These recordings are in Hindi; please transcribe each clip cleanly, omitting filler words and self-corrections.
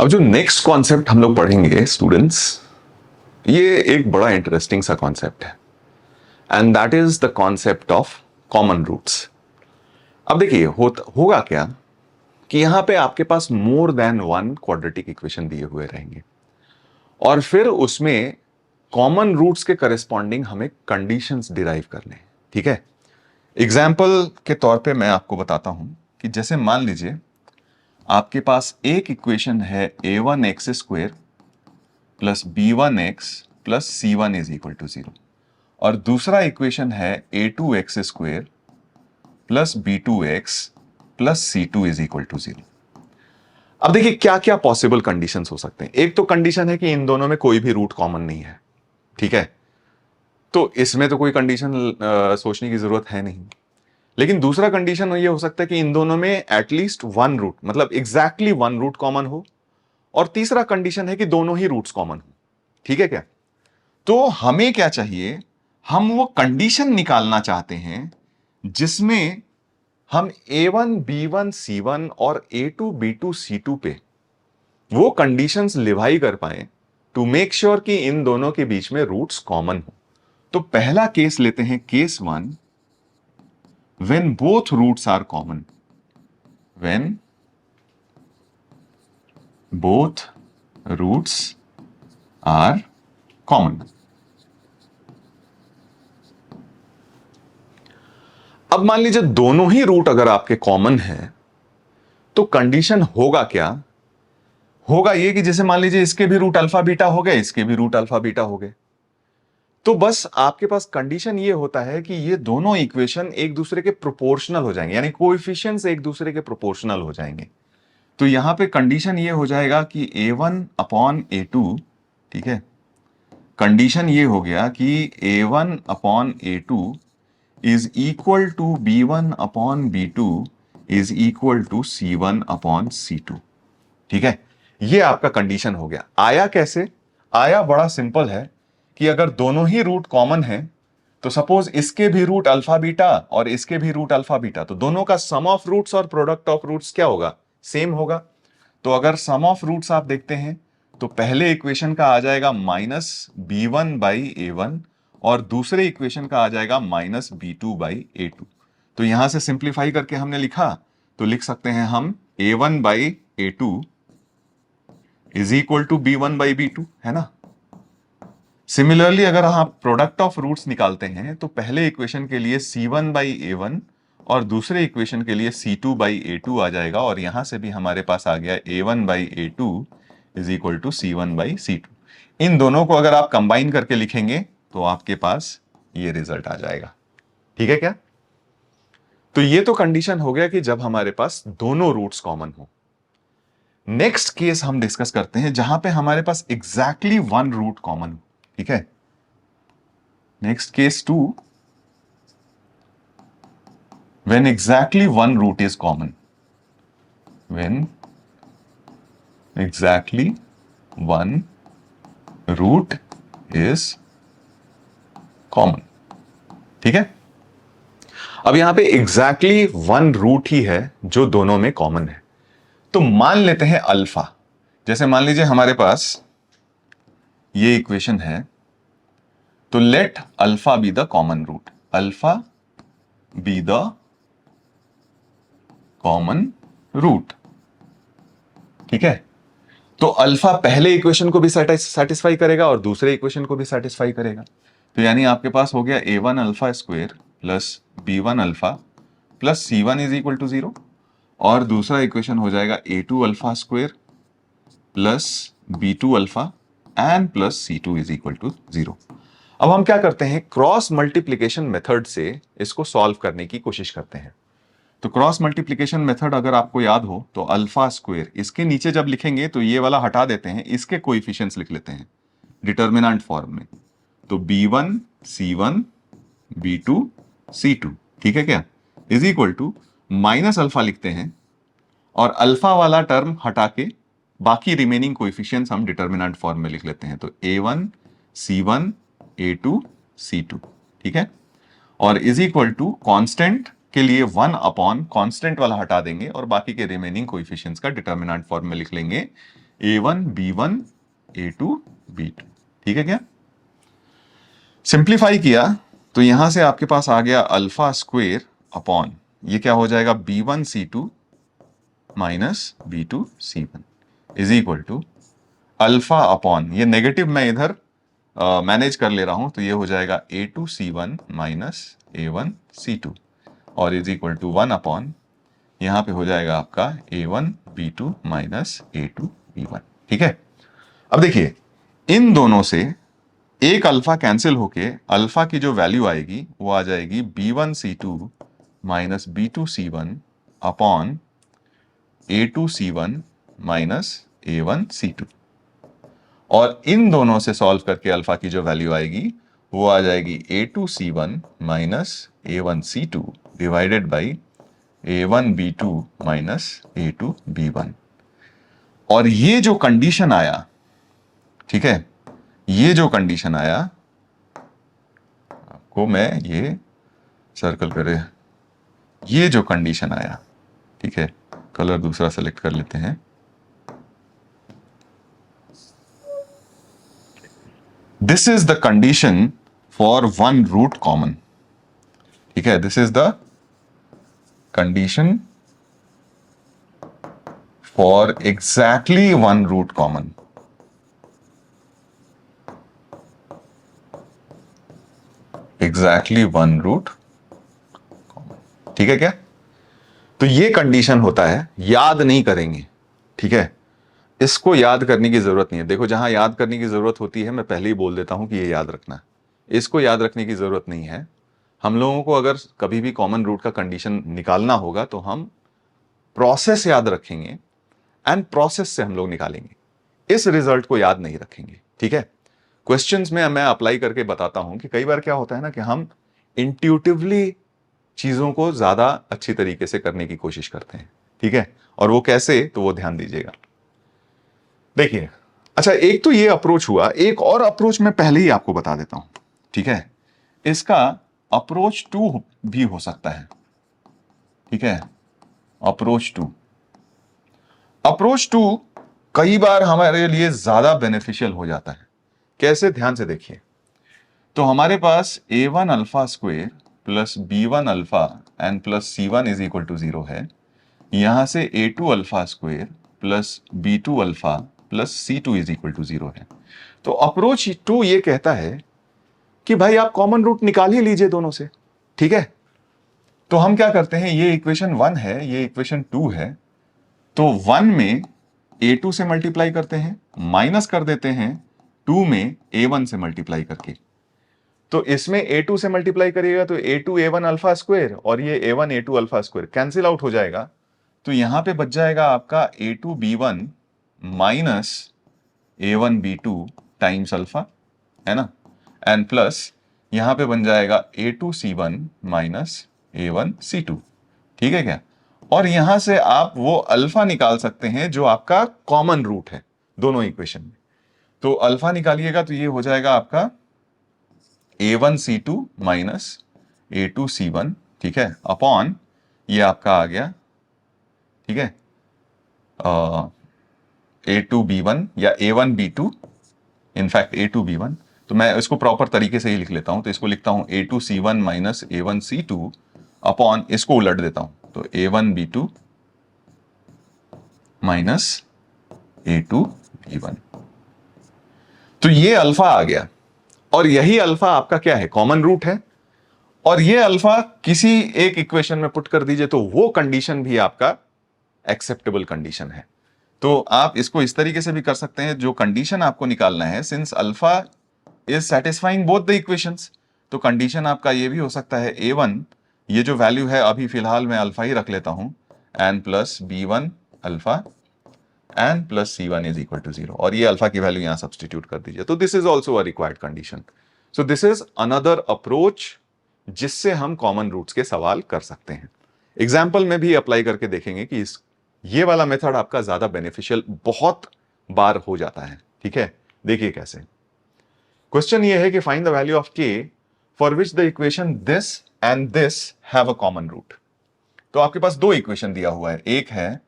अब जो नेक्स्ट कॉन्सेप्ट हम लोग पढ़ेंगे स्टूडेंट्स, ये एक बड़ा इंटरेस्टिंग सा कॉन्सेप्ट है and that is the concept of common roots. अब देखिए होगा क्या कि यहां पे आपके पास more than one quadratic equation दिए हुए रहेंगे और फिर उसमें कॉमन रूट्स के करस्पॉन्डिंग हमें कंडीशंस डिराइव करने हैं। ठीक है, एग्जाम्पल के तौर पे मैं आपको बताता हूं कि जैसे मान लीजिए आपके पास एक इक्वेशन है a1x² plus b1x plus c1 is equal to 0 और दूसरा इक्वेशन है a2x² plus b2x plus c2 is equal to 0। अब देखिए क्या क्या पॉसिबल कंडीशंस हो सकते हैं। एक तो कंडीशन है कि इन दोनों में कोई भी रूट कॉमन नहीं है। ठीक है, तो इसमें तो कोई कंडीशन सोचने की जरूरत है नहीं। लेकिन दूसरा कंडीशन ये हो सकता है कि इन दोनों में एटलीस्ट वन रूट, मतलब एग्जैक्टली वन रूट कॉमन हो। और तीसरा कंडीशन है कि दोनों ही रूट्स कॉमन हो। ठीक है क्या? तो हमें क्या चाहिए, हम वो कंडीशन निकालना चाहते हैं जिसमें हम a1 b1 c1 और a2 b2 c2 पे वो कंडीशंस लिवाई कर पाए टू मेक श्योर कि इन दोनों के बीच में रूट्स कॉमन हो। तो पहला केस लेते हैं, case 1, when both roots are common. When both roots are common. अब मान लीजिए दोनों ही रूट अगर आपके कॉमन है तो कंडीशन होगा क्या? होगा ये कि जैसे मान लीजिए इसके भी रूट अल्फा बीटा हो गए, इसके भी रूट अल्फा बीटा हो गए, तो बस आपके पास कंडीशन ये होता है कि ये दोनों इक्वेशन एक दूसरे के प्रोपोर्शनल हो जाएंगे, यानी कोएफिशिएंट्स एक दूसरे के प्रोपोर्शनल हो जाएंगे। तो यहां पे कंडीशन ये हो जाएगा कि a1 अपॉन a2, ठीक है, कंडीशन ये हो गया कि a1 upon a2 is equal to b1 upon b2 is equal to c1 upon c2। ठीक है, ये आपका कंडीशन हो गया। आया कैसे? आया बड़ा सिंपल है कि अगर दोनों ही रूट कॉमन है तो सपोज इसके भी रूट अल्फा बीटा और इसके भी रूट अल्फा बीटा, तो दोनों का सम ऑफ रूट्स और प्रोडक्ट ऑफ रूट्स क्या होगा? सेम होगा। तो अगर सम ऑफ रूट्स आप देखते हैं तो पहले इक्वेशन का आ जाएगा -b1/a1 और दूसरे इक्वेशन का आ जाएगा -b2/a2। तो यहां से सिंप्लीफाई करके हमने लिखा तो लिख सकते हैं हम a1/a2 is equal to b1/b2, है ना। सिमिलरली अगर आप प्रोडक्ट ऑफ रूट्स निकालते हैं तो पहले इक्वेशन के लिए c1/a1 और दूसरे इक्वेशन के लिए c2/a2 आ जाएगा और यहां से भी हमारे पास आ गया a1/a2 is equal to c1/c2। इन दोनों को अगर आप कंबाइन करके लिखेंगे तो आपके पास ये रिजल्ट आ जाएगा। ठीक है क्या? तो ये तो कंडीशन हो गया कि जब हमारे पास दोनों रूट्स कॉमन हो। नेक्स्ट केस हम डिस्कस करते हैं जहां पे हमारे पास एग्जैक्टली वन रूट कॉमन हो। ठीक है, next case 2, when exactly one root is common। when exactly one root is common। ठीक है, अब यहां पे exactly one रूट ही है जो दोनों में कॉमन है। तो मान लेते हैं अल्फा, जैसे मान लीजिए हमारे पास ये इक्वेशन है, तो let alpha be the common root. Alpha be the common root. ठीक है, तो अल्फा पहले इक्वेशन को भी सेटिस्फाई करेगा और दूसरे इक्वेशन को भी सेटिस्फाई करेगा। तो यानी आपके पास हो गया a1 alpha square plus b1 alpha plus c1 is equal to 0 और दूसरा इक्वेशन हो जाएगा a2 alpha square plus b2 alpha and plus c2 is equal to 0। अब हम क्या करते हैं, क्रॉस मल्टीप्लीकेशन मेथड से इसको सॉल्व करने की कोशिश करते हैं। तो क्रॉस मल्टीप्लीकेशन मेथड अगर आपको याद हो तो अल्फा स्क्वायर, इसके नीचे जब लिखेंगे तो ये वाला हटा देते हैं, इसके कोएफिशिएंट्स लिख लेते हैं डिटर्मिनेंट फॉर्म में। तो b1 c1 b2 c2, ठीक है क्या, is equal to minus alpha लिखते हैं और अल्फा वाला टर्म हटा के बाकी रिमेनिंग कोएफिशिएंट्स हम डिटर्मिनेंट फॉर्म में लिख लेते हैं। तो a1 c1 a2 c2, ठीक है, और इज इक्वल टू कांस्टेंट के लिए 1 अपॉन कांस्टेंट वाला हटा देंगे और बाकी के रिमेनिंग कोएफिशिएंट्स का डिटर्मिनेंट फॉर्म में लिख लेंगे A1 B1 A2 B2, ठीक है क्या? सिंप्लीफाई किया तो यहां से आपके पास आ गया अल्फा स्क्वेयर अपॉन ये क्या हो जाएगा B1 C2 minus B2 C1 is equal to alpha upon ये नेगेटिव मैं इधर मैनेज कर ले रहा हूं तो ये हो जाएगा A2 C1 minus A1 C2 और इज इक्वल टू 1 अपॉन यहां पे हो जाएगा आपका A1 B2 minus A2 B1, ठीक है? अब देखिए इन दोनों से एक अल्फा कैंसिल होके अल्फा की जो वैल्यू आएगी वो आ जाएगी B1 C2 minus B2 C1 upon A2 C1 minus A1 C2 और इन दोनों से सॉल्व करके अल्फा की जो वैल्यू आएगी वो आ जाएगी A2 C1 minus A1 C2 divided by A1 B2 minus A2 B1 और ये जो कंडीशन आया, ठीक है, ये जो कंडीशन आया आपको मैं ये सर्कल करे, ये जो कंडीशन आया, ठीक है, कलर दूसरा सेलेक्ट कर लेते हैं, this is the condition for one root common, ठीक है, this is the condition for exactly one root common, exactly one root common, ठीक है क्या? तो ये कंडीशन होता है, याद नहीं करेंगे, ठीक है, इसको याद करने की जरूरत नहीं है। देखो जहां याद करने की जरूरत होती है मैं पहले ही बोल देता हूं कि ये याद रखना है, इसको याद रखने की जरूरत नहीं है। हम लोगों को अगर कभी भी कॉमन रूट का कंडीशन निकालना होगा तो हम प्रोसेस याद रखेंगे एंड प्रोसेस से हम लोग निकालेंगे, इस रिजल्ट को याद नहीं रखेंगे, ठीक है? क्वेश्चंस में मैं अप्लाई करके बताता हूं कि कई बार क्या होता है ना कि हम इंट्यूटिवली चीजों को ज्यादा अच्छी तरीके से करने की कोशिश करते हैं, ठीक है, और वो कैसे, तो वो ध्यान दीजिएगा। देखिए अच्छा, एक तो ये अप्रोच हुआ, एक और अप्रोच मैं पहले ही आपको बता देता हूं, ठीक है, इसका अप्रोच 2 भी हो सकता है, ठीक है, अप्रोच 2, अप्रोच 2 कई बार हमारे लिए ज्यादा बेनिफिशियल हो जाता है। कैसे, ध्यान से देखिए, तो हमारे पास A1 alpha square plus B1 alpha and plus C1 is equal to 0 है, यहां से A2 alpha square plus B2 alpha plus C2 is equal to 0 है। तो अप्रोच 2 ये कहता है कि भाई आप कॉमन रूट निकाल ही लीजिए दोनों से, ठीक है? तो हम क्या करते हैं, ये इक्वेशन 1 है, ये इक्वेशन 2 है, तो 1 में A2 से मल्टीप्लाई करते हैं, माइनस कर देते हैं 2 में A1 से मल्टीप्लाई करके, तो इसमें A2 से मल्टीप्लाई करिएगा तो A2 A1 अल्फा स्क्वायर और ये A1 A2 alpha square cancel out हो जाएगा, तो यहां पे बच जाएगा आपका A2 B1 minus A1 B2 times alpha, है ना, एंड प्लस यहां पे बन जाएगा A2 C1 minus A1 C2, ठीक है क्या? और यहां से आप वो अल्फा निकाल सकते हैं जो आपका कॉमन रूट है दोनों इक्वेशन में, तो अल्फा निकालिएगा तो ये हो जाएगा आपका A1 C2 minus A2 C1, ठीक है, अपॉन ये आपका आ गया, ठीक है, A2 B1 या A1 B2, in fact A2 B1, तो मैं इसको प्रॉपर तरीके से ही लिख लेता हूं, तो इसको लिखता हूं A2 C1 minus A1 C2 upon इसको उलट देता हूं तो A1 B2 minus A2 B1, तो ये अल्फा आ गया और यही अल्फा आपका क्या है, कॉमन रूट है, और ये अल्फा किसी एक इक्वेशन में पुट कर दीजिए तो वो कंडीशन भी आपका एक्सेप्टेबल कंडीशन है। तो आप इसको इस तरीके से भी कर सकते हैं, जो कंडीशन आपको निकालना है, since alpha is satisfying both the equations, तो कंडीशन आपका ये भी हो सकता है A1, ये जो वैल्यू है अभी फिलहाल मैं अल्फा ही रख लेता हूं, and plus B1 alpha and plus C1 is equal to 0, और ये अल्फा की वैल्यू यहां सब्सटीट्यूट कर दीजिए, तो this is also a required condition. So this is another approach जिससे हम कॉमन रूट्स के सवाल कर सकते हैं। एग्जाम्पल में भी अप्लाई करके देखेंगे कि ये वाला मेथड आपका ज्यादा बेनिफिशियल बहुत बार हो जाता है, ठीक है? देखिए कैसे, क्वेश्चन ये है कि find the value of k for which the equation this and this have a common root. तो आपके पास दो इक्वेशन दिया हुआ है, एक है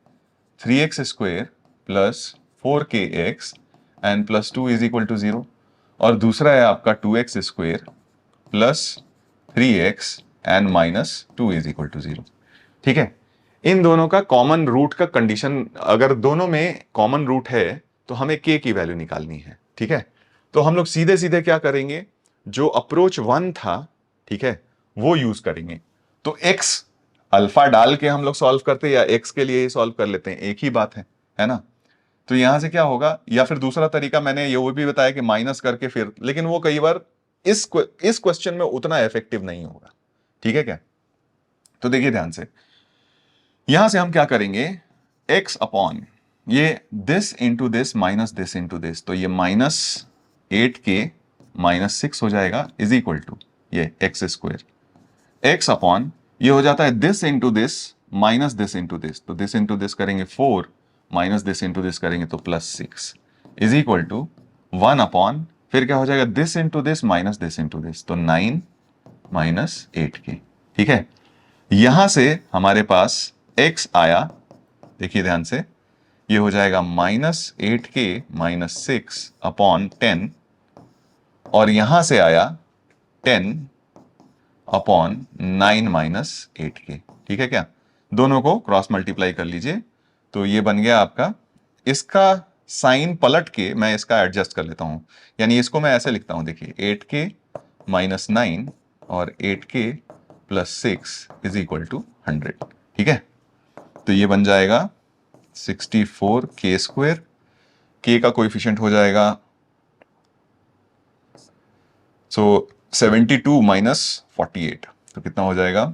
3x square plus 4kx and plus 2 is equal to 0, और दूसरा है आपका 2x square plus 3x and minus 2 is equal to 0। ठीक है, इन दोनों का कॉमन रूट का कंडीशन, अगर दोनों में कॉमन रूट है तो हमें k की वैल्यू निकालनी है। ठीक है, तो हम लोग सीधे सीधे क्या करेंगे, जो अप्रोच 1 था, ठीक है, वो यूज करेंगे। तो x अल्फा डाल के हम लोग सॉल्व करते हैं या x के लिए ही सॉल्व कर लेते हैं, एक ही बात है ना। तो यहां से क्या होगा, या फिर दूसरा तरीका मैंने ये वो भी बताया कि माइनस करके फिर, लेकिन वो कई बार इस क्वेश्चन में उतना इफेक्टिव नहीं होगा। ठीक है क्या, तो देखिए ध्यान से, यहां से हम क्या करेंगे, x अपॉन ये this into this minus this into this, तो ये माइनस 8k माइनस 6 हो जाएगा इज इक्वल टू ये एक्स स्क्वेयर, x अपॉन ये हो जाता है this into this minus this into this, तो दिस इंटू दिस करेंगे 4 माइनस दिस इंटू दिस करेंगे तो plus 6 is equal to 1 upon फिर क्या हो जाएगा this into this minus this into this, तो 9 माइनस 8k। ठीक है, यहां से हमारे पास x आया, देखिए ध्यान से, ये हो जाएगा माइनस 8k माइनस 6 अपॉन 10, और यहां से आया 10 अपॉन 9 माइनस 8k। ठीक है क्या, दोनों को क्रॉस मल्टीप्लाई कर लीजिए, तो ये बन गया आपका, इसका साइन पलट के मैं इसका एडजस्ट कर लेता हूं, यानी इसको मैं ऐसे लिखता हूं, देखिए 8k माइनस 9 और 8k plus 6 is equal to 100। ठीक है, तो ये बन जाएगा 64k स्क्वेयर, k का कोएफिशिएंट हो जाएगा, सो 72 माइनस 48, तो कितना हो जाएगा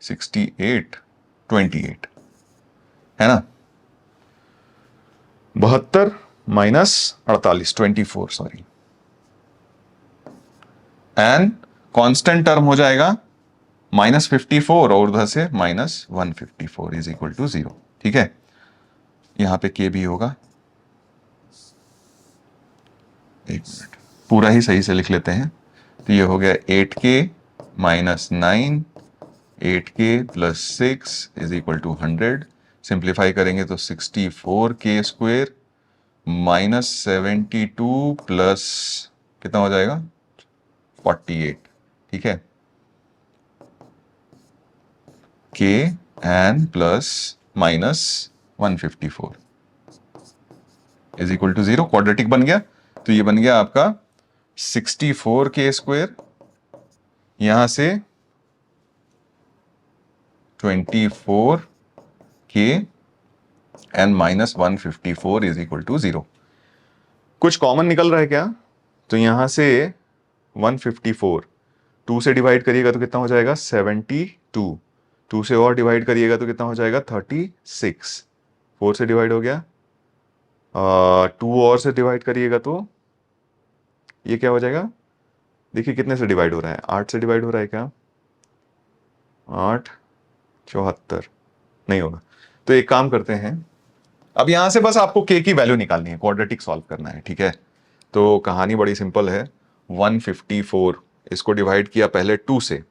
68 28, है ना, 72 minus 48 24, sorry, and constant term हो जाएगा माइनस 54 और उधर से माइनस 154 इज इक्वल टू 0। ठीक है, यहां पे के भी होगा, एक मिनट पूरा ही सही से लिख लेते हैं, तो ये हो गया 8k minus 9 8k plus 6 is equal to 100, simplify करेंगे तो 64k स्क्वेयर माइनस 72 प्लस कितना हो जाएगा 48। ठीक है, k and plus minus 154 is equal to 0, quadratic बन गया, तो ये बन गया आपका 64k स्क्वेयर, यहां से 24k and minus 154 is equal to 0। कुछ कॉमन निकल रहा है क्या, तो यहां से 154 2 से डिवाइड करिएगा तो कितना हो जाएगा 72, 2 से और डिवाइड करिएगा तो कितना हो जाएगा 36, 4 से डिवाइड हो गया, 2 और से डिवाइड करिएगा तो ये क्या हो जाएगा, देखिए कितने से डिवाइड हो रहा है, 8 से डिवाइड हो रहा है क्या, 8 74 नहीं होगा, तो एक काम करते हैं, अब यहां से बस आपको k की वैल्यू निकालनी है, क्वाड्रेटिक सॉल्व करना है। ठीक है, तो कहानी बड़ी सिंपल है, 154 इसको डिवाइड किया पहले 2 से,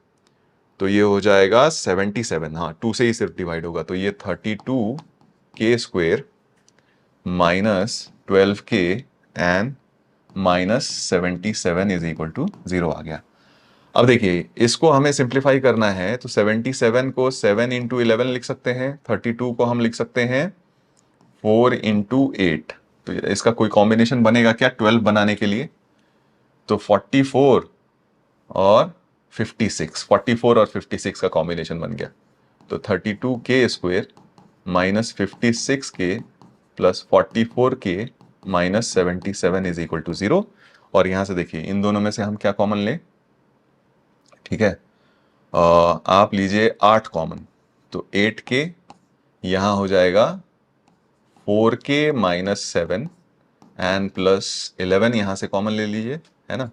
तो ये हो जाएगा 77, हाँ 2 से ही सिर्फ डिवाइड होगा, तो ये 32k square minus 12k and minus 77 is equal to 0 आ गया। अब देखिए इसको हमें सिंप्लीफाई करना है, तो 77 को 7 इंटू 11 लिख सकते हैं, 32 को हम लिख सकते हैं 4 इंटू 8, तो इसका कोई कॉम्बिनेशन बनेगा क्या 12 बनाने के लिए, तो 44 और 56, 44 और 56 का कॉम्बिनेशन बन गया, तो 32k square minus 56k plus 44k minus 77 is equal to 0, और यहां से देखिए इन दोनों में से हम क्या कॉमन लें, ठीक है, आप लीजिए 8 कॉमन, तो 8k यहां हो जाएगा 4k माइनस 7 एंड प्लस 11 यहां से कॉमन ले लीजिए, है ना,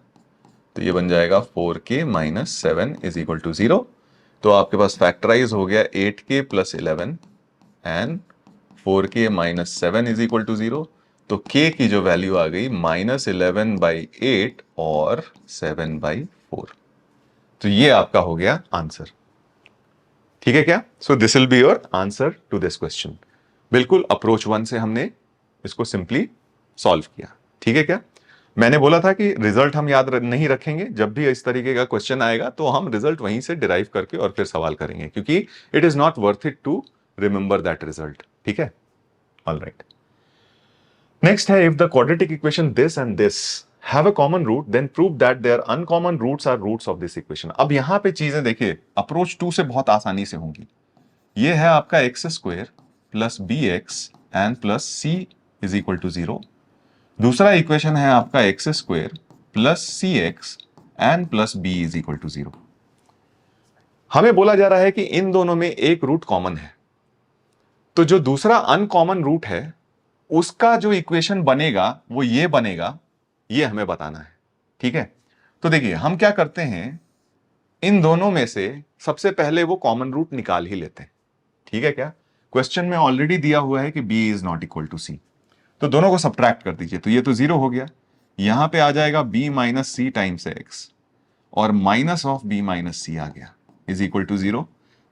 तो ये बन जाएगा 4k minus 7 is equal to 0, तो आपके पास फैक्टराइज हो गया 8k plus 11 and 4k minus 7 is equal to 0, तो k की जो वैल्यू आ गई माइनस 11/8 और 7/4, तो ये आपका हो गया आंसर। ठीक है क्या, so this will be your answer to this question. बिल्कुल अप्रोच 1 से हमने इसको सिंपली सॉल्व किया। ठीक है क्या? मैंने बोला था कि रिजल्ट हम याद नहीं रखेंगे, जब भी इस तरीके का क्वेश्चन आएगा तो हम रिजल्ट वहीं से डिराइव करके और फिर सवाल करेंगे, क्योंकि it is not worth it to remember that result. ठीक है, ऑलराइट। नेक्स्ट है, if the quadratic equation this and this have a common root then prove that their uncommon roots are roots of this equation. अब यहां पे चीजें देखिए अप्रोच 2 से बहुत आसानी से होंगी। ये है आपका x square plus b x and plus c is equal to 0। दूसरा इक्वेशन है आपका x square plus c x and plus b is equal to 0। हमें बोला जा रहा है कि इन दोनों में एक रूट कॉमन है, तो जो दूसरा अनकॉमन रूट है उसका जो इक्वेशन बनेगा वो ये बनेगा, ये हमें बताना है। ठीक है, तो देखिए हम क्या करते हैं, इन दोनों में से सबसे पहले वो कॉमन रूट निकाल ही लेते हैं। ठीक है क्या? क्वेश्चन में ऑलरेडी दिया हुआ है कि b is not equal to सी, तो दोनों को सब्ट्रैक्ट कर दीजिए, तो ये तो 0 हो गया। यहां पे आ जाएगा b minus c times x और minus of b minus c आ गया is equal to 0।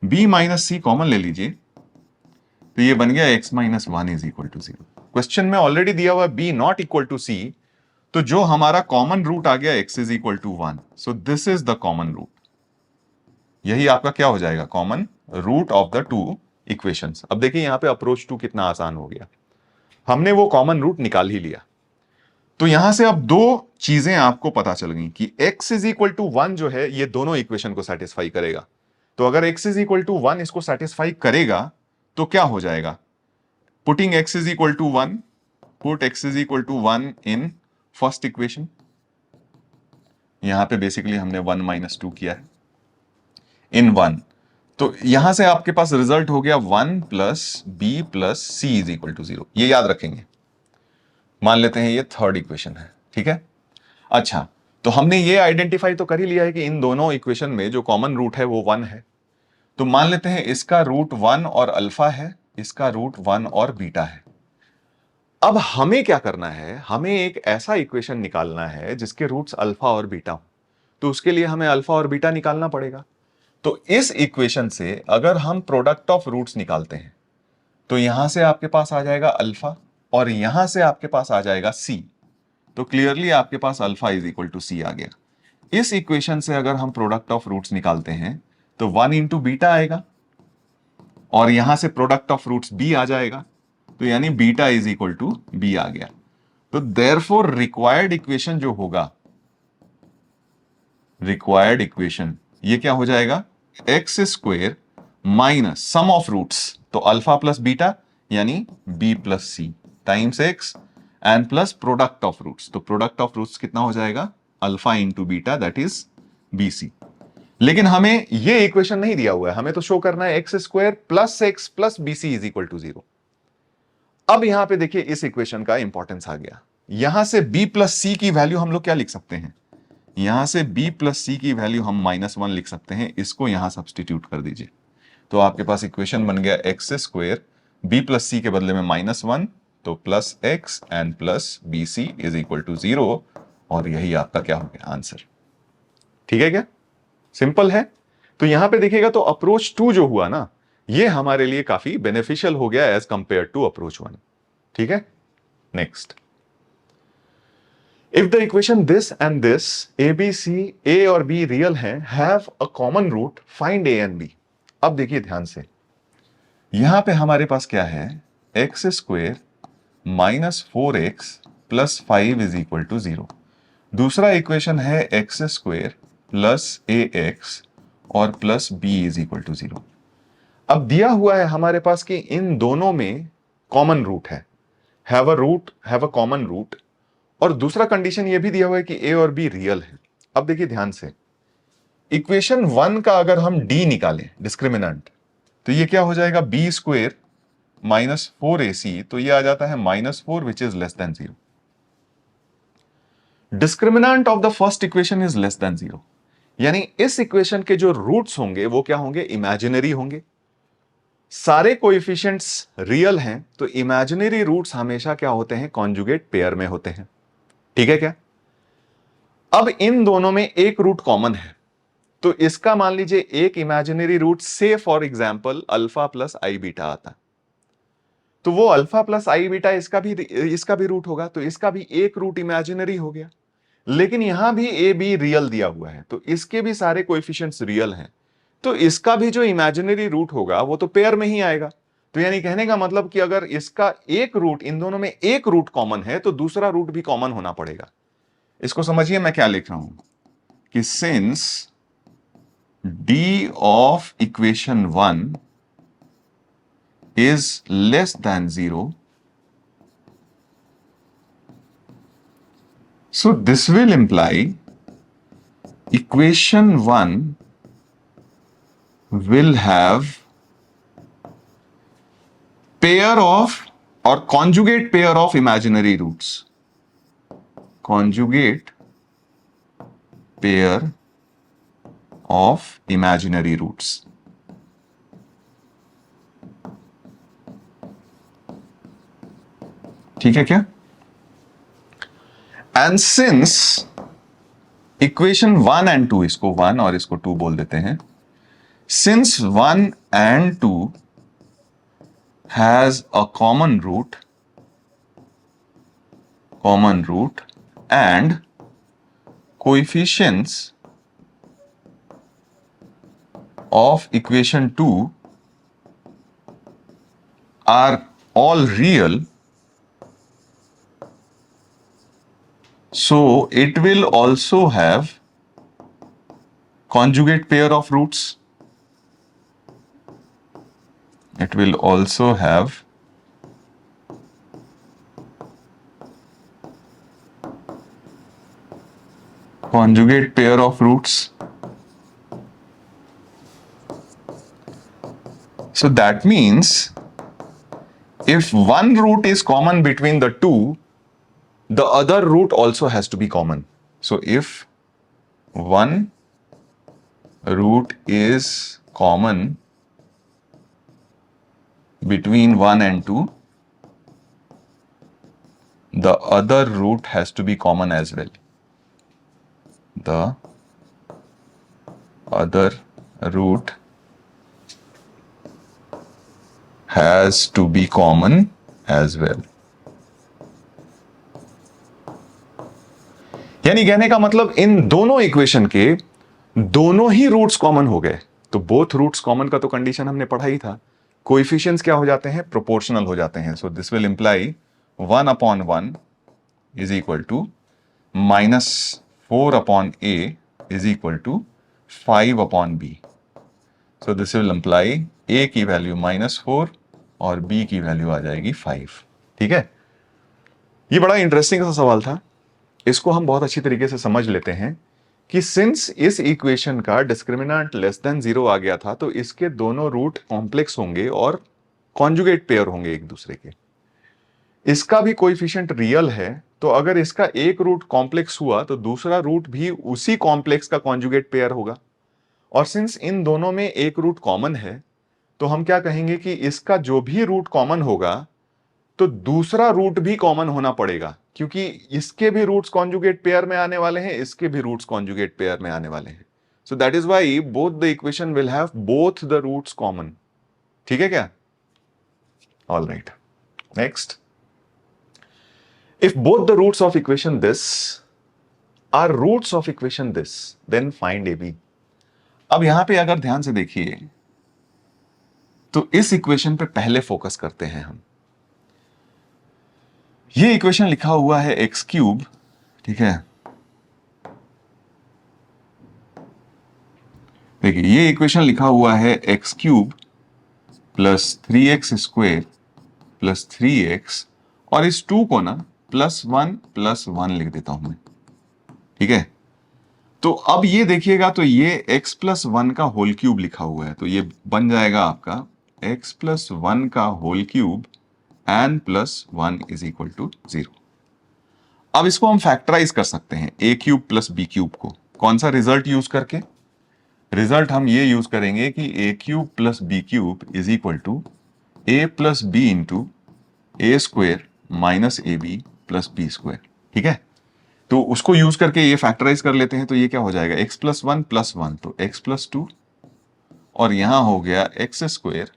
b minus c common ले लीजिए, तो ये बन गया x minus 1 is equal to 0। Question में ऑलरेडी दिया हुआ b नॉट इक्वल टू सी, तो जो हमारा कॉमन रूट आ गया x is equal to 1, so this is the common root. यही आपका क्या हो जाएगा, common root of the two equations. अब देखिए यहां पे अप्रोच 2 कितना आसान हो गया, हमने वो कॉमन रूट निकाल ही लिया। तो यहां से अब दो चीजें आपको पता चल गई कि x इज इक्वल टू 1 जो है ये दोनों इक्वेशन को सेटिस्फाई करेगा। तो अगर x इज इक्वल टू 1 इसको सेटिस्फाई करेगा तो क्या हो जाएगा, putting x is equal to 1, put x is equal to 1 in first equation. यहां पे बेसिकली हमने 1 माइनस 2 किया है इन 1, तो यहां से आपके पास रिजल्ट हो गया 1 plus b plus c is equal to 0। ये याद रखेंगे, मान लेते हैं ये थर्ड इक्वेशन है। ठीक है, अच्छा तो हमने ये आइडेंटिफाई तो कर ही लिया है कि इन दोनों इक्वेशन में जो कॉमन रूट है वो 1 है, तो मान लेते हैं इसका रूट 1 और अल्फा है, इसका रूट 1 और बीटा है। अब हमें क्या करना है, हमें एक ऐसा इक्वेशन निकालना है जिसके रूट्स अल्फा और बीटा हो, तो उसके लिए हमें अल्फा और बीटा निकालना पड़ेगा। तो इस इक्वेशन से अगर हम प्रोडक्ट ऑफ रूट्स निकालते हैं तो यहां से आपके पास आ जाएगा अल्फा और यहां से आपके पास आ जाएगा सी, तो क्लियरली आपके पास अल्फा इज इक्वल टू सी आ गया। इस इक्वेशन से अगर हम प्रोडक्ट ऑफ रूट्स निकालते हैं तो 1 इंटू बीटा आएगा और यहां से प्रोडक्ट ऑफ रूट्स बी आ जाएगा, तो यानी beta is equal to B आ गया। तो देयरफॉर रिक्वायर्ड इक्वेशन जो होगा, रिक्वायर्ड इक्वेशन ये क्या हो जाएगा, x square minus sum of roots, तो अल्फा प्लस बीटा यानी b plus c times x and plus product of roots, तो प्रोडक्ट ऑफ रूट्स कितना हो जाएगा, alpha into beta that is b c. लेकिन हमें ये इक्वेशन नहीं दिया हुआ है, हमें तो शो करना है x square plus x plus b c is equal to 0। अब यहां पे देखिए इस इक्वेशन का इंपॉर्टेंस आ गया, यहां से b प्लस सी की वैल्यू हम लोग क्या लिख सकते हैं, यहां से b प्लस सी की वैल्यू हम -1 लिख सकते हैं, इसको यहां सब्सटीट्यूट कर दीजिए, तो आपके पास इक्वेशन बन गया x square b plus c के बदले में -1, तो plus x and plus b c is equal to 0, और यही आपका क्या हो गया आंसर। ठीक है क्या, सिंपल है। तो यहां पे देखिएगा तो अप्रोच 2 जो हुआ ना, ये हमारे लिए काफी बेनिफिशियल हो गया एज कंपेयर टू अप्रोच 1। ठीक है, next, if the equation this and this A B C, A और बी रियल हैं, have a common root, find A and B. अब देखिए ध्यान से, यहां पे हमारे पास क्या है, x square minus 4x plus 5 is equal to 0। दूसरा इक्वेशन है x square plus a x और plus b is equal to 0। अब दिया हुआ है हमारे पास कि इन दोनों में कॉमन रूट है, हैव अ कॉमन रूट, और दूसरा कंडीशन ये भी दिया हुआ है कि ए और बी रियल है। अब देखिए ध्यान से, इक्वेशन 1 का अगर हम डी निकालें डिस्क्रिमिनेंट, तो ये क्या हो जाएगा, बी स्क्वेयर माइनस 4ac, तो ये आ जाता है -4 which is less than 0। Discriminant of the first equation is less than 0, यानी इस इक्वेशन के जो रूट्स होंगे वो क्या होंगे, इमेजिनरी होंगे। सारे कोएफिशिएंट्स रियल हैं, तो इमेजिनरी रूट्स हमेशा क्या होते हैं, कॉन्जुगेट पेयर में होते हैं। ठीक है क्या, अब इन दोनों में एक रूट कॉमन है, तो इसका मान लीजिए एक इमेजिनरी रूट से for example alpha plus I beta आता है, तो वो अल्फा प्लस आई बीटा इसका भी रूट होगा, तो इसका भी एक रूट इमेजिनरी हो गया। लेकिन यहां भी ए बी रियल दिया हुआ है, तो इसके भी सारे कोएफिशिएंट्स रियल हैं, तो इसका भी जो इमेजिनरी रूट होगा वो तो पेयर में ही आएगा। तो यानी कहने का मतलब कि अगर इसका एक रूट, इन दोनों में एक रूट कॉमन है, तो दूसरा रूट भी कॉमन होना पड़ेगा। इसको समझिए मैं क्या लिख रहा हूं कि since D of equation 1 is less than 0, so this will imply equation 1 will have pair of or conjugate pair of imaginary roots, conjugate pair of imaginary roots. ठीक है क्या? एंड सिंस इक्वेशन 1 एंड 2, इसको 1 और इसको 2 बोल देते हैं, since 1 and 2 has a common root and coefficients of equation 2 are all real, so it will also have conjugate pair of roots. It will also have conjugate pair of roots. So that means if one root is common between the two, the other root also has to be common. So if one root is common between 1 and 2, the other root has to be common as well. The other root has to be common as well. यानी कहने का मतलब इन दोनों इक्वेशन के दोनों ही रूट्स कॉमन हो गए। तो बोथ रूट्स कॉमन का तो कंडीशन हमने पढ़ा ही था। कोएफिशिएंट्स क्या हो जाते हैं? प्रोपोर्शनल हो जाते हैं। So this will imply 1/1 is equal to -4/a is equal to 5/b। So this will imply a की वैल्यू -4 और b की वैल्यू आ जाएगी 5। ठीक है, ये बड़ा इंटरेस्टिंग सा सवाल था। इसको हम बहुत अच्छी तरीके से समझ लेते हैं कि सिंस इस इक्वेशन का डिस्क्रिमिनेंट लेस देन 0 आ गया था, तो इसके दोनों रूट कॉम्प्लेक्स होंगे और कॉन्जुगेट पेयर होंगे एक दूसरे के। इसका भी कोएफिशिएंट रियल है, तो अगर इसका एक रूट कॉम्प्लेक्स हुआ तो दूसरा रूट भी उसी कॉम्प्लेक्स का कॉन्जुगेट पेयर होगा। और सिंस इन दोनों में एक रूट कॉमन है, तो हम क्या कहेंगे कि इसका जो भी रूट कॉमन होगा तो दूसरा रूट भी कॉमन होना पड़ेगा, क्योंकि इसके भी रूट्स कॉन्जुगेट पेयर में आने वाले हैं, इसके भी रूट्स कॉन्जुगेट पेयर में आने वाले हैं। So that is why both the equation will have both the roots common. ठीक है क्या? All right, next, if both the roots of equation this are roots of equation this, then find a b. अब यहां पे अगर ध्यान से देखिए तो इस इक्वेशन पे पहले फोकस करते हैं हम। ये इक्वेशन लिखा हुआ है x³, ठीक है। देखिए ये इक्वेशन लिखा हुआ है x³ plus 3x² plus 3x, और इस 2 को ना +1 लिख देता हूं मैं। ठीक है, तो अब ये देखिएगा तो ये x+1 का होल क्यूब लिखा हुआ है, तो ये बन जाएगा आपका x+1 का whole cube n + 1 is equal to 0। अब इसको हम फैक्टराइज कर सकते हैं a³ प्लस b³ को। कौन सा रिजल्ट यूज करके? रिजल्ट हम ये यूज करेंगे कि a³ plus b³ is equal to a plus b into a² minus ab plus b²। ठीक है, तो उसको यूज करके ये फैक्टराइज कर लेते हैं, तो ये क्या हो जाएगा x+1 + 1, तो x+2, और यहां हो गया x²,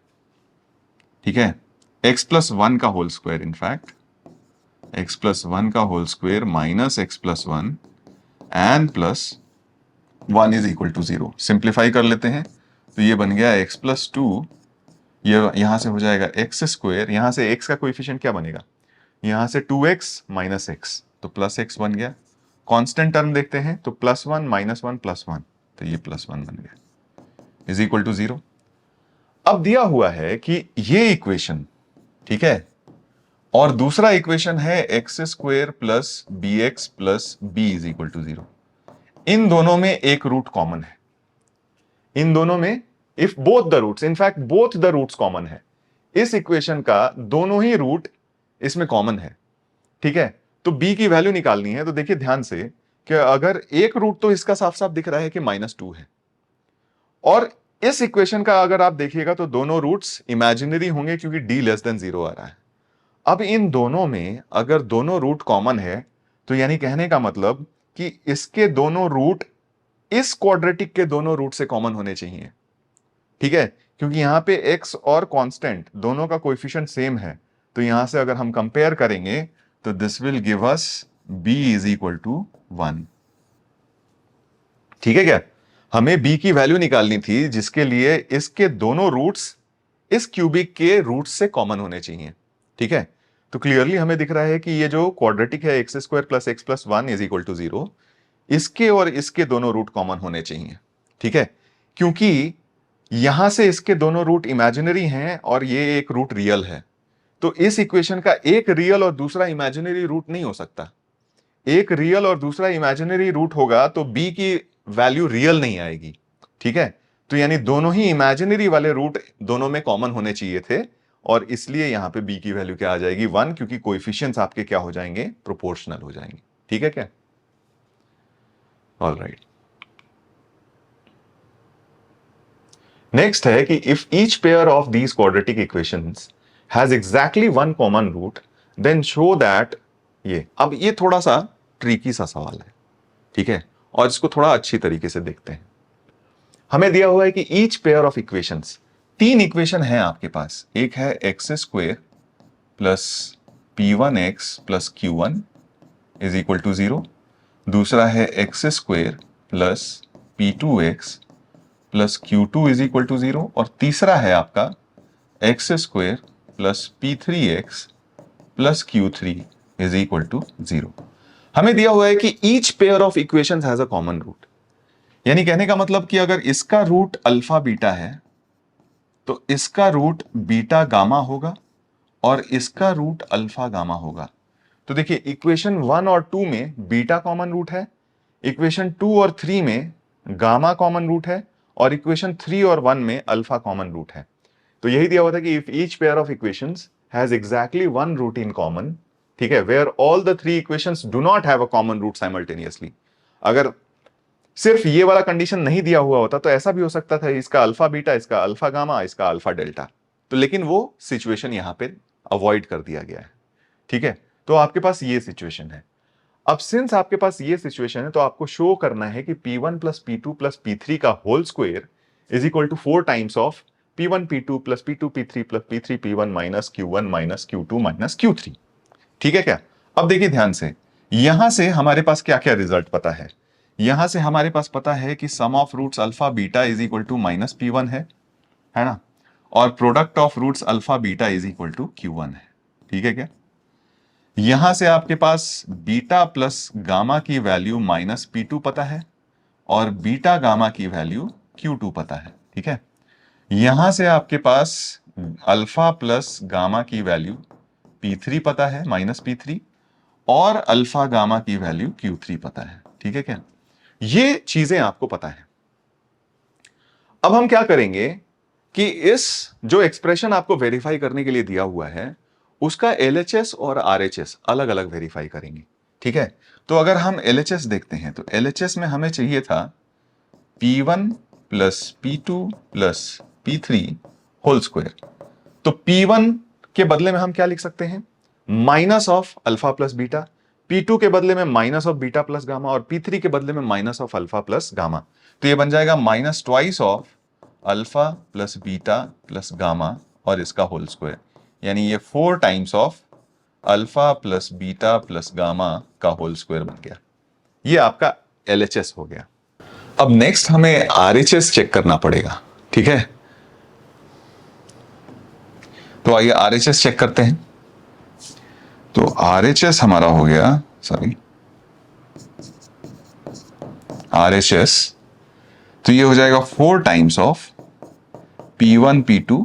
ठीक है, x+1 का होल स्क्वायर, इनफैक्ट x+1 का whole square minus x+1 and +1 is equal to 0। Simplify कर लेते हैं तो ये बन गया x+2, ये यहां से हो जाएगा x², यहां से x का कोएफिशिएंट क्या बनेगा, यहां से 2x माइनस x, तो +x बन गया। कांस्टेंट टर्म देखते हैं तो +1 -1 +1, तो ये +1 बन गया, इज इक्वल टू 0। अब दिया हुआ है कि ये इक्वेशन, ठीक है, और दूसरा इक्वेशन है x² plus bx plus b is equal to 0। इन दोनों में एक रूट कॉमन है, इन दोनों में, if both the roots, in fact both the roots common है, इस इक्वेशन का दोनों ही रूट इसमें कॉमन है, ठीक है। तो b की वैल्यू निकालनी है, तो देखिए ध्यान से कि अगर एक रूट तो इसका साफ साफ दिख रहा है कि -2 है, और इस इक्वेशन का अगर आप देखिएगा तो दोनों रूट्स इमेजिनरी होंगे क्योंकि d<0 आ रहा है। अब इन दोनों में अगर दोनों रूट कॉमन है तो यानी कहने का मतलब कि इसके दोनों रूट इस क्वाड्रेटिक के दोनों रूट से कॉमन होने चाहिए, ठीक है, क्योंकि यहां पे x और कांस्टेंट दोनों का कोएफिशिएंट सेम है, तो यहां से अगर हम कंपेयर करेंगे तो this will give us b is equal to 1। ठीक है क्या, हमें b की वैल्यू निकालनी थी जिसके लिए इसके दोनों रूट्स इस क्यूबिक के रूट्स से कॉमन होने चाहिए, ठीक है। तो क्लियरली हमें दिख रहा है कि ये जो क्वाड्रेटिक है x² plus x plus 1 is equal to 0, इसके और इसके दोनों रूट कॉमन होने चाहिए, ठीक है, क्योंकि यहां से इसके दोनों रूट इमेजिनरी हैं और ये एक रूट रियल है, तो इस इक्वेशन का एक रियल और दूसरा इमेजिनरी रूट नहीं हो सकता। एक रियल और दूसरा इमेजिनरी रूट होगा तो b की वैल्यू रियल नहीं आएगी, ठीक है। तो यानी दोनों ही इमेजिनरी वाले रूट दोनों में कॉमन होने चाहिए थे, और इसलिए यहां पे b की वैल्यू क्या आ जाएगी, 1, क्योंकि कोएफिशिएंट्स आपके क्या हो जाएंगे, प्रोपोर्शनल हो जाएंगे, ठीक है क्या। ऑल राइट, नेक्स्ट है कि if each pair of these quadratic equations has exactly one common root then show that, ये अब ये थोड़ा सा ट्रिकी सा सवाल है, ठीक है, और इसको थोड़ा अच्छी तरीके से देखते हैं। हमें दिया हुआ है कि ईच पेयर ऑफ इक्वेशंस, तीन इक्वेशन है आपके पास, एक है x² plus p1x plus q1 is equal to 0, दूसरा है x² plus p2x plus q2 is equal to 0, और तीसरा है आपका x² plus p3x plus q3 is equal to 0। हमें दिया हुआ है कि each pair of equations has a common root, यानी कहने का मतलब कि अगर इसका रूट अल्फा बीटा है तो इसका रूट बीटा गामा होगा और इसका रूट अल्फा गामा होगा। तो देखिए इक्वेशन 1 और 2 में बीटा कॉमन रूट है, इक्वेशन 2 और 3 में गामा कॉमन रूट है, और इक्वेशन 3 और 1 में अल्फा कॉमन रूट है। तो यही दिया हुआ था कि if each pair of equations has exactly one root in common, ठीक है, where all the three equations do not have a common root simultaneously. अगर सिर्फ ये वाला कंडीशन नहीं दिया हुआ होता तो ऐसा भी हो सकता था, इसका अल्फा बीटा, इसका अल्फा गामा, इसका अल्फा डेल्टा, तो लेकिन वो सिचुएशन यहां पे अवॉइड कर दिया गया है, ठीक है। तो आपके पास ये सिचुएशन है। अब सिंस आपके पास ये सिचुएशन है तो आपको शो करना है कि p1 plus p2 plus p3 का whole square is equal to 4 times of p1 p2 plus p2 p3 plus p3 p1 minus q1 minus q2 minus q3, ठीक है क्या। अब देखिए ध्यान से, यहां से हमारे पास क्या क्या रिजल्ट पता है, यहां से हमारे पास पता है कि sum of roots alpha beta is equal to minus p1 है ना, और product of roots alpha beta is equal to q1 है, ठीक है क्या। यहां से आपके पास बीटा प्लस गामा की वैल्यू माइनस p2 पता है और बीटा गामा की वैल्यू q2 पता है, ठीक है। यहां से आपके पास अल्फा प्लस गामा की वैल्यू p3 पता है, माइनस p3, और अल्फा गामा की वैल्यू q3 पता है, ठीक है क्या। ये चीजें आपको पता है। अब हम क्या करेंगे कि इस जो एक्सप्रेशन आपको वेरीफाई करने के लिए दिया हुआ है उसका LHS और RHS अलग अलग वेरीफाई करेंगे, ठीक है। तो अगर हम LHS देखते हैं तो LHS में हमें चाहिए था p1 plus p2 plus p3 whole square. तो p1 के बदले में हम क्या लिख सकते हैं, minus of alpha plus beta, p2 के बदले में minus of beta plus gamma, और p3 के बदले में minus of alpha plus gamma. तो ये बन जाएगा minus twice of alpha plus beta plus gamma और इसका होल स्क्वायर, यानी ये 4 times of alpha plus beta plus gamma का होल स्क्वायर बन गया। ये आपका LHS हो गया। अब नेक्स्ट हमें RHS चेक करना पड़ेगा, ठीक है। तो आइए RHS चेक करते हैं। तो RHS हमारा हो गया, सॉरी RHS, तो ये हो जाएगा 4 times of P1 P2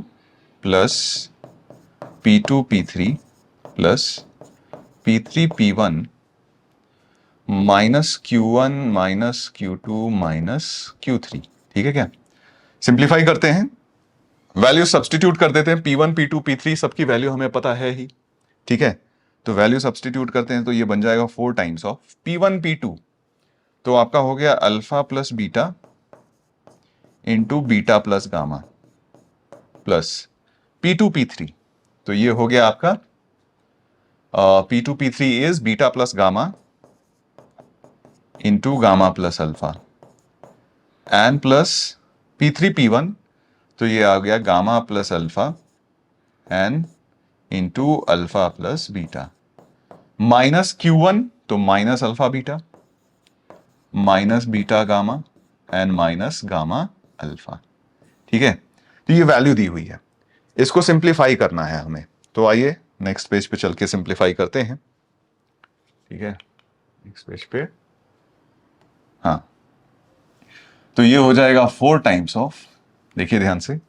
plus P2 P3 plus P3 P1 minus Q1 minus Q2 minus Q3। ठीक है क्या? सिंप्लीफाई करते हैं, वैल्यू सब्सटीट्यूट कर देते हैं। P1 P2 P3 सबकी वैल्यू हमें पता है ही, ठीक है। तो वैल्यू सब्सटीट्यूट करते हैं तो ये बन जाएगा 4 टाइम्स ऑफ P1 P2, तो आपका हो गया alpha plus beta into beta plus gamma plus P2 P3, तो ये हो गया आपका P2 P3 is beta plus gamma into gamma plus alpha and plus P3 P1, तो ये आ गया gamma plus alpha and into alpha plus beta minus Q1, तो minus alpha beta minus beta gamma and minus gamma alpha. ठीक है, तो ये वैल्यू दी हुई है, इसको सिंप्लीफाई करना है हमें। तो आइए नेक्स्ट पेज पे चल के सिंप्लीफाई करते हैं। ठीक है, नेक्स्ट पेज पे, हाँ, तो ये हो जाएगा 4 टाइम्स ऑफ, देखिए ध्यान से,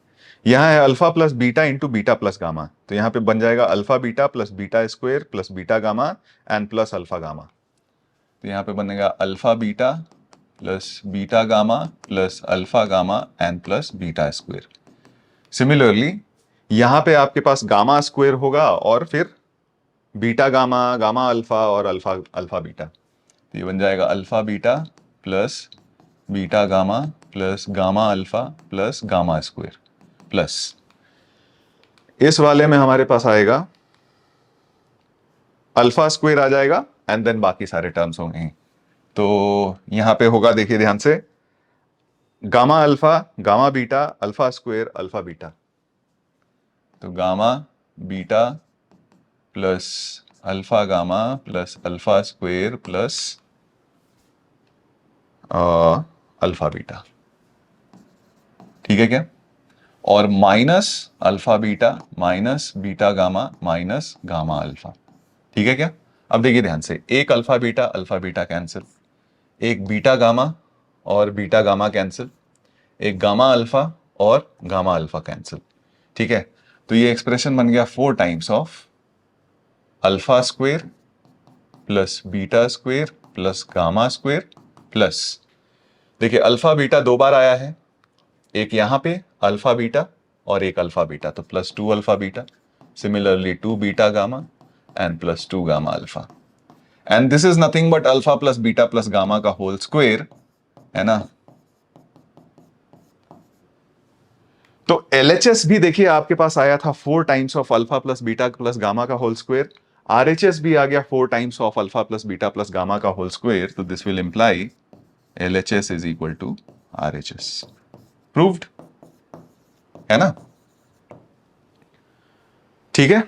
यहां है alpha plus beta into beta plus gamma, तो यहां पे बन जाएगा alpha beta plus beta square plus beta gamma and plus alpha gamma. तो यहां पे बनेगा alpha beta plus beta gamma plus alpha gamma and plus beta square. Similarly यहां पे आपके पास गामा स्क्वायर होगा और फिर बीटा गामा, गामा अल्फा और अल्फा अल्फा बीटा, तो ये बन जाएगा alpha beta plus beta gamma plus gamma alpha plus gamma square plus इस वाले में हमारे पास आएगा अल्फा स्क्वायर आ जाएगा एंड देन बाकी सारे टर्म्स होंगे। तो यहां पे होगा, देखिए ध्यान से, gamma alpha gamma beta alpha square alpha beta, तो gamma beta plus alpha gamma plus alpha square plus alpha beta. ठीक है क्या? और minus alpha beta minus beta gamma minus gamma alpha. ठीक है क्या? अब देखिए ध्यान से, एक अल्फा बीटा कैंसिल, एक बीटा गामा और बीटा गामा कैंसिल, एक गामा अल्फा और गामा अल्फा कैंसिल। ठीक है, तो ये एक्सप्रेशन बन गया 4 times of alpha square plus beta square plus gamma square plus, देखिए अल्फा बीटा 2 बार आया है, एक यहां पे अल्फा बीटा और एक अल्फा बीटा, तो plus 2 alpha beta, similarly 2 beta gamma and plus 2 gamma alpha, and this is nothing but alpha plus beta plus gamma का होल स्क्वायर, है ना। तो LHS भी देखिए आपके पास आया था 4 times of alpha plus beta plus gamma का होल स्क्वायर, RHS भी आ गया 4 times of alpha plus beta plus gamma का होल स्क्वायर, तो this will imply LHS is equal to RHS। Proved, है ना? ठीक है।